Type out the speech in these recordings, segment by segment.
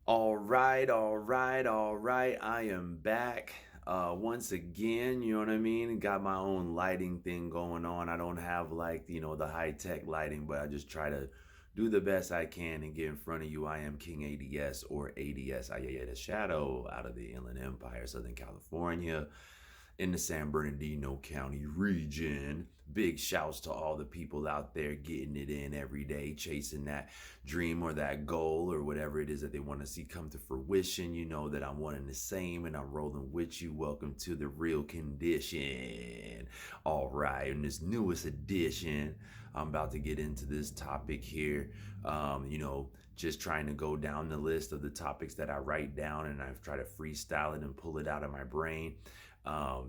All right. I am back once again, you know what I mean? Got my own lighting thing going on. I don't have like, the high-tech lighting, but I just try to do the best I can and get in front of you. I am King A.D.S or A.D.S. I am the Shadow out of the Inland Empire, Southern California in the San Bernardino County region. Big shouts to all the people out there getting it in every day, chasing that dream or that goal or whatever it is that they want to see come to fruition. You know that I'm one and the same and I'm rolling with you. Welcome to the real condition. All right, in this newest edition, I'm about to get into this topic here. Just trying to go down the list of the topics that I write down and I've tried to freestyle it and pull it out of my brain.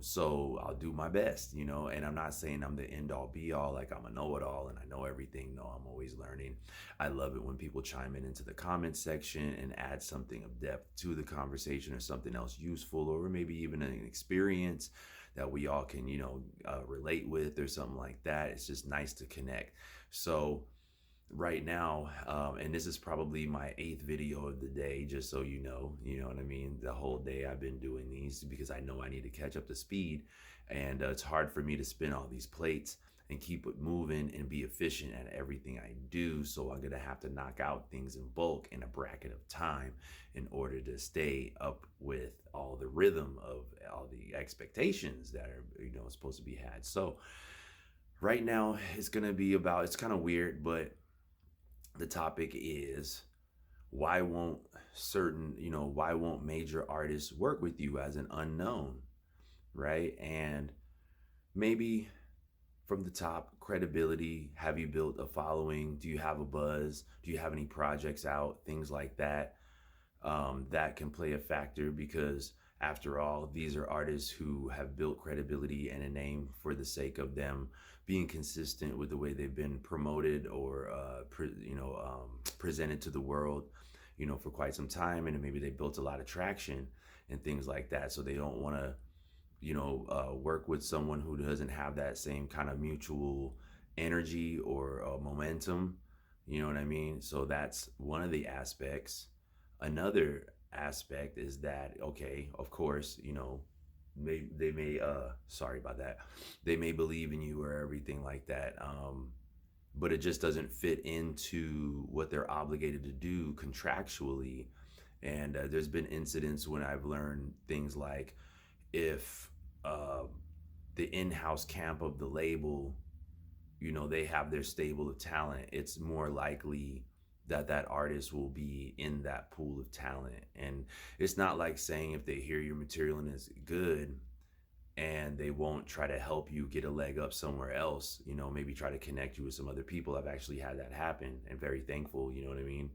So I'll do my best, and I'm not saying I'm the end all be all, like I'm a know it all and I know everything. No, I'm always learning. I love it when people chime in into the comment section and add something of depth to the conversation or something else useful, or maybe even an experience that we all can, relate with or something like that. It's just nice to connect. So, right now, and this is probably my eighth video of the day, just so you know what I mean? The whole day I've been doing these because I know I need to catch up to speed, and it's hard for me to spin all these plates and keep it moving and be efficient at everything I do. So I'm gonna have to knock out things in bulk in a bracket of time in order to stay up with all the rhythm of all the expectations that are supposed to be had. So right now it's gonna be about, it's kind of weird, but the topic is, why won't why won't major artists work with you as an unknown, right? And maybe from the top, credibility. Have you built a following? Do you have a buzz? Do you have any projects out? Things like that. That can play a factor because, after all, these are artists who have built credibility and a name for the sake of them being consistent with the way they've been promoted or presented to the world, for quite some time, and maybe they built a lot of traction and things like that. So they don't want to, work with someone who doesn't have that same kind of mutual energy or momentum. You know what I mean? So that's one of the aspects. Another aspect is that, okay, of course, they may sorry about that, they may believe in you or everything like that, but it just doesn't fit into what they're obligated to do contractually. And there's been incidents when I've learned things like, if uh, the in-house camp of the label, they have their stable of talent, it's more likely that that artist will be in that pool of talent. And it's not like saying if they hear your material and it's good and they won't try to help you get a leg up somewhere else, maybe try to connect you with some other people. I've actually had that happen and very thankful, you know what I mean?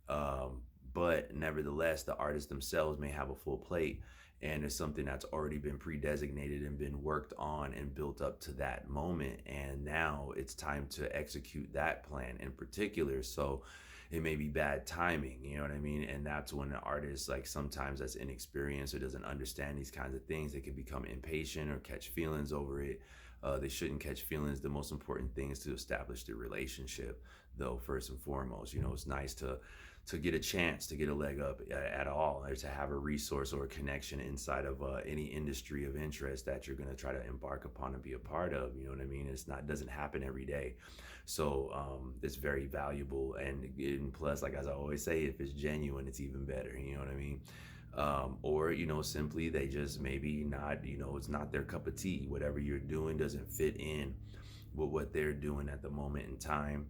Um, but nevertheless, the artists themselves may have a full plate, and it's something that's already been pre-designated and been worked on and built up to that moment. And now it's time to execute that plan in particular. So it may be bad timing, you know what I mean? And that's when an artist, like, sometimes that's inexperienced or doesn't understand these kinds of things, they can become impatient or catch feelings over it. They shouldn't catch feelings. The most important thing is to establish the relationship, though, first and foremost. It's nice to get a chance to get a leg up at all, or to have a resource or a connection inside of any industry of interest that you're going to try to embark upon and be a part of. You know what I mean? It's not, doesn't happen every day. So it's very valuable. And plus, like, as I always say, if it's genuine, it's even better. You know what I mean? Or simply they just maybe not, it's not their cup of tea. Whatever you're doing doesn't fit in with what they're doing at the moment in time,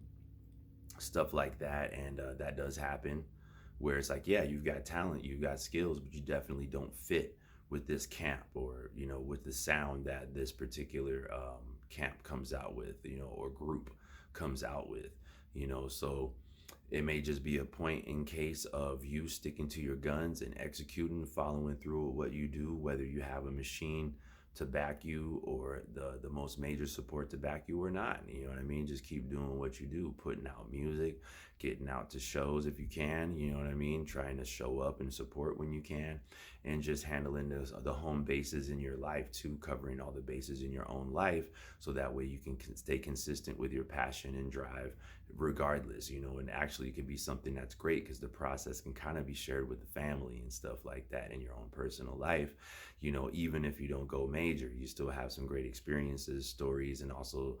stuff like that. And that does happen, where it's like, yeah, you've got talent, you've got skills, but you definitely don't fit with this camp, or with the sound that this particular camp comes out with, or group comes out with. So it may just be a point in case of you sticking to your guns and executing, following through with what you do, whether you have a machine to back you or the most major support to back you or not. You know what I mean? Just keep doing what you do, putting out music, getting out to shows if you can, you know what I mean? Trying to show up and support when you can, and just handling the home bases in your life too, covering all the bases in your own life, so that way you can stay consistent with your passion and drive regardless, and actually it could be something that's great because the process can kind of be shared with the family and stuff like that in your own personal life. Even if you don't go major, you still have some great experiences, stories, and also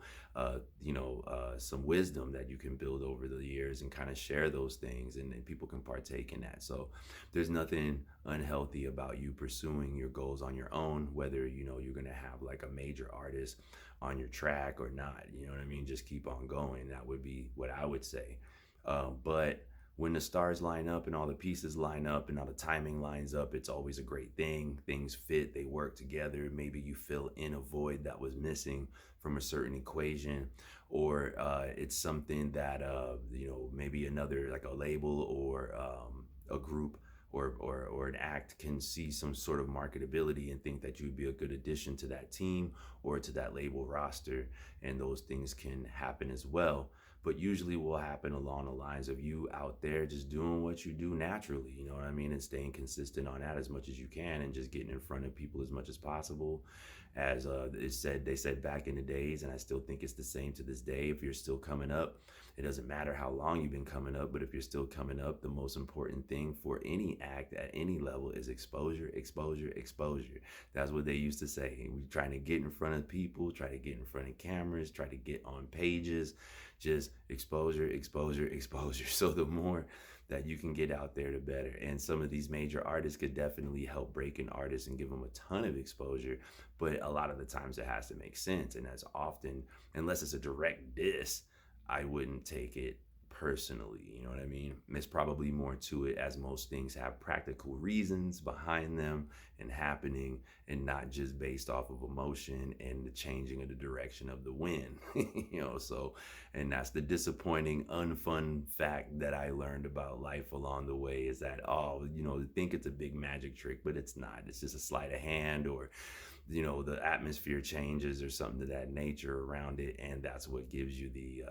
some wisdom that you can build over the years and kind of share those things, and people can partake in that. So there's nothing unhealthy about you pursuing your goals on your own, whether you're going to have like a major artist on your track or not. You know what I mean? Just keep on going. That would be what I would say. But when the stars line up and all the pieces line up and all the timing lines up, it's always a great thing. Things fit, they work together. Maybe you fill in a void that was missing from a certain equation, or it's something that, maybe another, like a label or a group or an act can see some sort of marketability and think that you'd be a good addition to that team or to that label roster, and those things can happen as well. But usually will happen along the lines of you out there just doing what you do naturally, you know what I mean, and staying consistent on that as much as you can, and just getting in front of people as much as possible. As they said back in the days, and I still think it's the same to this day. If you're still coming up, it doesn't matter how long you've been coming up, but if you're still coming up, the most important thing for any act at any level is exposure, exposure, exposure. That's what they used to say. We trying to get in front of people, try to get in front of cameras, try to get on pages, just exposure, exposure, exposure. So the more that you can get out there, the better. And some of these major artists could definitely help break an artist and give them a ton of exposure. But a lot of the times it has to make sense. And as often, unless it's a direct diss, I wouldn't take it personally. You know what I mean? There's probably more to it, as most things have practical reasons behind them and happening, and not just based off of emotion and the changing of the direction of the wind. So, and that's the disappointing, unfun fact that I learned about life along the way, is that, think it's a big magic trick, but it's not. It's just a sleight of hand, or the atmosphere changes or something to that nature around it, and that's what gives you the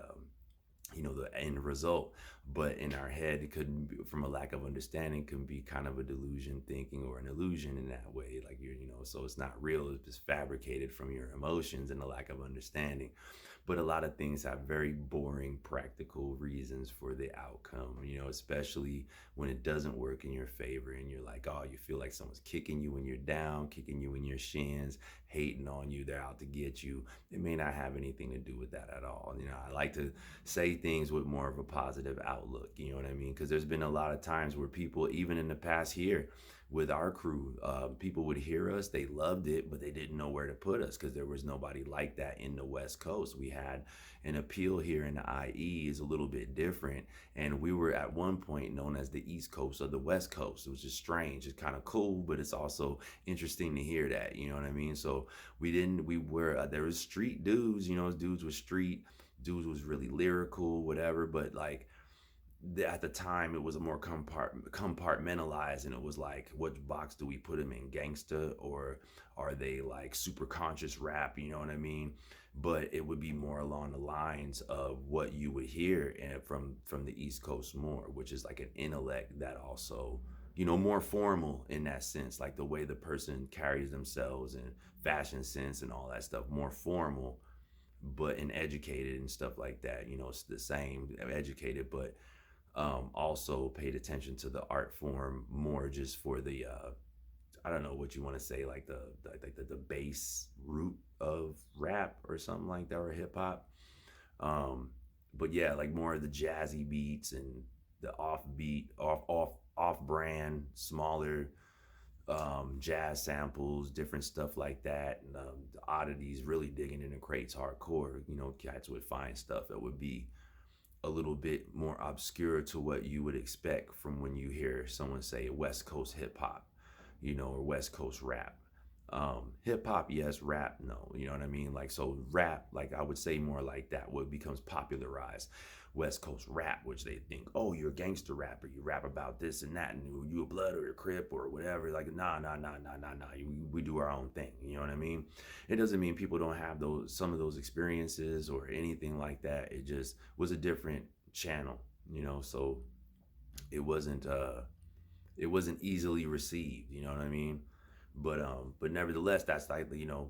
end result. But in our head, it couldn't be, from a lack of understanding, can be kind of a delusion thinking, or an illusion in that way, like so it's not real, it's just fabricated from your emotions and a lack of understanding. But a lot of things have very boring practical reasons for the outcome, especially when it doesn't work in your favor, and you're like, oh, you feel like someone's kicking you when you're down, kicking you in your shins, hating on you, they're out to get you. It may not have anything to do with that at all. I like to say things with more of a positive outlook, you know what I mean? Because there's been a lot of times where people, even in the past year, with our crew, people would hear us, they loved it, but they didn't know where to put us because there was nobody like that in the West Coast. We had an appeal here in the IE is a little bit different, and we were at one point known as the East Coast of the West Coast. It was just strange. It's kind of cool, but it's also interesting to hear that, you know what I mean? So there was street dudes, dudes with street, dudes was really lyrical, whatever, but like, at the time it was a more compartmentalized, and it was like, what box do we put them in, gangsta, or are they like super conscious rap, you know what I mean? But it would be more along the lines of what you would hear, and from the East Coast more, which is like an intellect that also, more formal in that sense, like the way the person carries themselves and fashion sense and all that stuff, more formal, but and educated and stuff like that. It's the same, educated, but also paid attention to the art form more, just for the I don't know what you want to say, like the base root of rap or something like that, or hip hop. Um, but yeah, like more of the jazzy beats and the offbeat, off brand, smaller jazz samples, different stuff like that, and the oddities, really digging into crates hardcore. Cats would find stuff that would be a little bit more obscure to what you would expect from when you hear someone say West Coast hip hop, or West Coast rap. Hip hop, yes. Rap, no. You know what I mean? Like, so rap, like I would say more like that, what becomes popularized. West Coast rap, which they think, oh, you're a gangster rapper, you rap about this and that, and you a blood or a crip or whatever. Like, nah, nah, nah, nah, nah, nah. We do our own thing. You know what I mean? It doesn't mean people don't have some of those experiences or anything like that. It just was a different channel, So it wasn't easily received. You know what I mean? But nevertheless, that's like,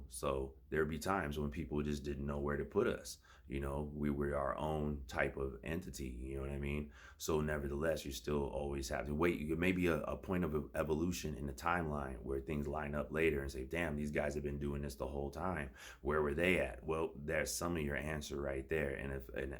so there'd be times when people just didn't know where to put us. We were our own type of entity, you know what I mean? So nevertheless, you still always have to wait. You maybe a point of evolution in the timeline where things line up later and say, damn, these guys have been doing this the whole time. Where were they at? Well, there's some of your answer right there. And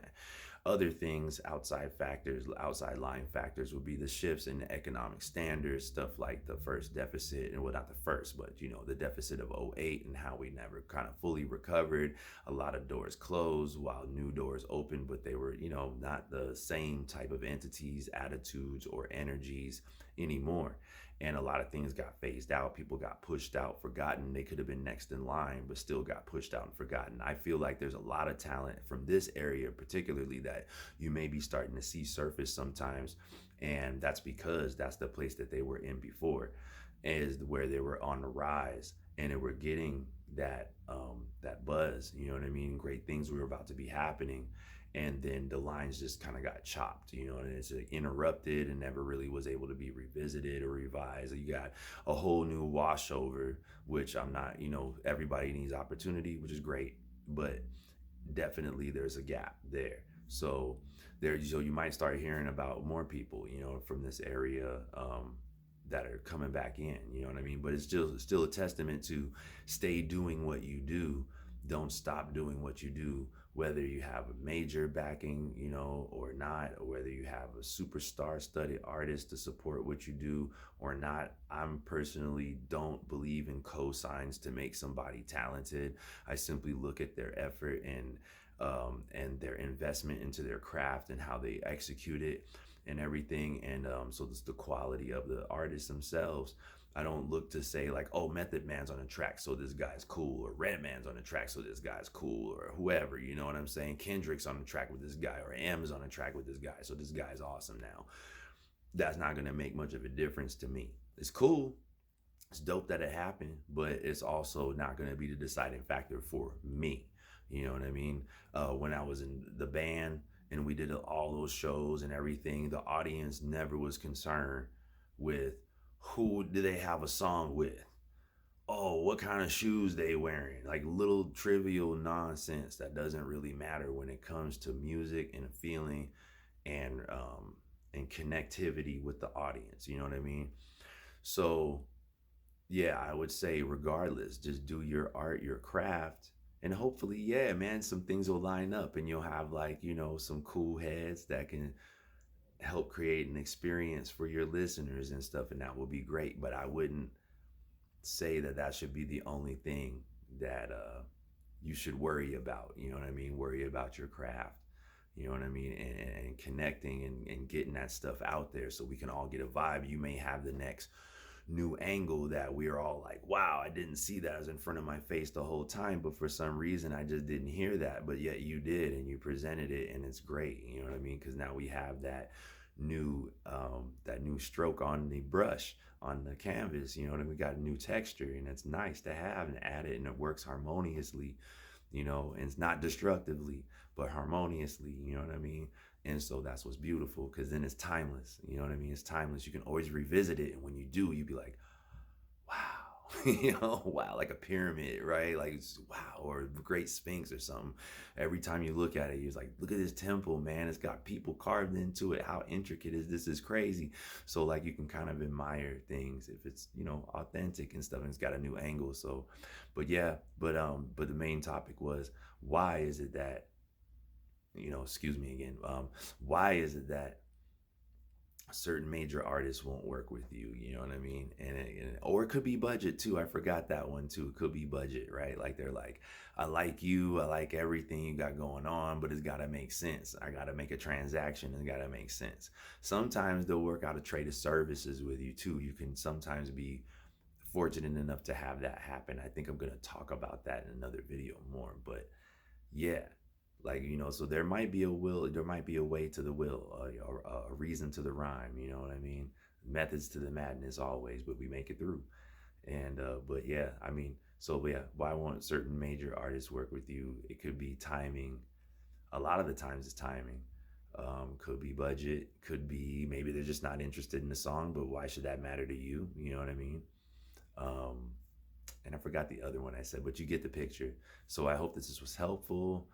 other things, outside factors, outside line factors, would be the shifts in the economic standards, stuff like the first deficit, and well, not the first, but the deficit of '08 and how we never kind of fully recovered. A lot of doors closed while new doors opened, but they were, not the same type of entities, attitudes, or energies anymore. And a lot of things got phased out. People got pushed out, forgotten. They could have been next in line, but still got pushed out and forgotten. I feel like there's a lot of talent from this area, particularly, that you may be starting to see surface sometimes. And that's because that's the place that they were in before, is where they were on the rise and they were getting that buzz. You know what I mean? Great things were about to be happening, and then the lines just kind of got chopped, and it's interrupted and never really was able to be revisited or revised. You got a whole new washover, which I'm not, everybody needs opportunity, which is great, but definitely there's a gap there. So you might start hearing about more people, from this area, that are coming back in, you know what I mean? But it's still a testament to stay doing what you do. Don't stop doing what you do, whether you have a major backing, or not, or whether you have a superstar studded artist to support what you do or not. I'm personally don't believe in cosigns to make somebody talented. I simply look at their effort and their investment into their craft and how they execute it and everything. And so this the quality of the artists themselves. I don't look to say like, oh, Method Man's on a track, so this guy's cool, or Red Man's on a track, so this guy's cool, or whoever. You know what I'm saying? Kendrick's on a track with this guy, or M's on a track with this guy, so this guy's awesome now. That's not gonna make much of a difference to me. It's cool. It's dope that it happened, but it's also not gonna be the deciding factor for me. You know what I mean? When I was in the band and we did all those shows and everything, the audience never was concerned with who do they have a song with. Oh, what kind of shoes they wearing? Like little trivial nonsense that doesn't really matter when it comes to music and feeling and connectivity with the audience. You know what I mean? So yeah, I would say regardless, just do your art, your craft, and hopefully, yeah, man, some things will line up and you'll have like, some cool heads that can help create an experience for your listeners and stuff, and that will be great. But I wouldn't say that that should be the only thing that you should worry about. You know what I mean? Worry about your craft. You know what I mean? And connecting and getting that stuff out there so we can all get a vibe. You may have the next new angle that we are all like, wow, I didn't see that. It was in front of my face the whole time, but for some reason I just didn't hear that. But yet you did, and you presented it, and it's great. You know what I mean? Because now we have that new stroke on the brush on the canvas. You know what I mean? We got a new texture, and it's nice to have and add it, and it works harmoniously. And it's not destructively, but harmoniously. You know what I mean? And so that's what's beautiful, because then it's timeless. You know what I mean? It's timeless. You can always revisit it. And when you do, you be like, wow, wow, like a pyramid, right? Like, wow, or a great sphinx or something. Every time you look at it, you're like, look at this temple, man. It's got people carved into it. How intricate is this? Is crazy. So like you can kind of admire things if it's, authentic and stuff, and it's got a new angle. So, but yeah, but the main topic was, why is it that, excuse me again, why is it that certain major artists won't work with you? You know what I mean? Or it could be budget too. I forgot that one too. It could be budget, right? Like they're like, I like you, I like everything you got going on, but it's got to make sense. I got to make a transaction, and it got to make sense. Sometimes they'll work out a trade of services with you too. You can sometimes be fortunate enough to have that happen. I think I'm going to talk about that in another video more, but yeah, like, so there might be a will, there might be a way to the will, or a reason to the rhyme. You know what I mean? Methods to the madness always, but we make it through. And but yeah, I mean, so yeah, why won't certain major artists work with you? It could be timing. A lot of the times it's timing. Could be budget, could be maybe they're just not interested in the song, but why should that matter to you? You know what I mean? Um, and I forgot the other one I said, but you get the picture. So I hope this was helpful.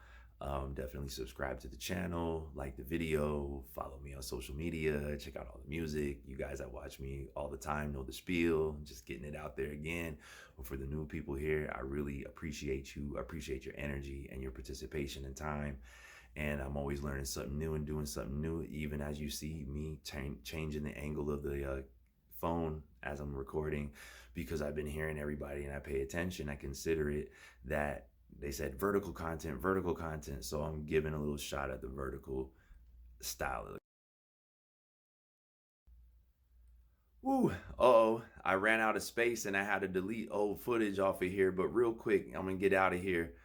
Definitely subscribe to the channel, like the video, follow me on social media, check out all the music. You guys that watch me all the time know the spiel, just getting it out there again. But for the new people here, I really appreciate you. I appreciate your energy and your participation and time. And I'm always learning something new and doing something new, even as you see me changing the angle of the phone as I'm recording, because I've been hearing everybody and I pay attention. I consider it that they said vertical content. So I'm giving a little shot at the vertical style. Woo, uh-oh, I ran out of space and I had to delete old footage off of here. But real quick, I'm gonna get out of here.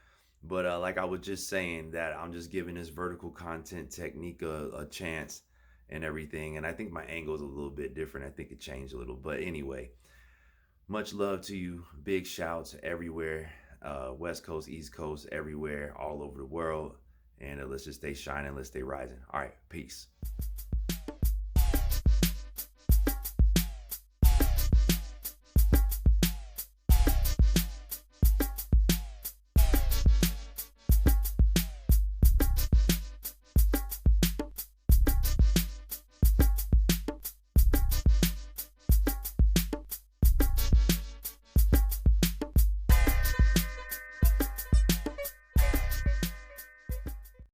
But like I was just saying, that I'm just giving this vertical content technique a chance and everything. And I think my angle is a little bit different. I think it changed a little. But anyway, much love to you. Big shouts everywhere. West Coast, East Coast, everywhere, all over the world. And let's just stay shining. Let's stay rising. All right, peace.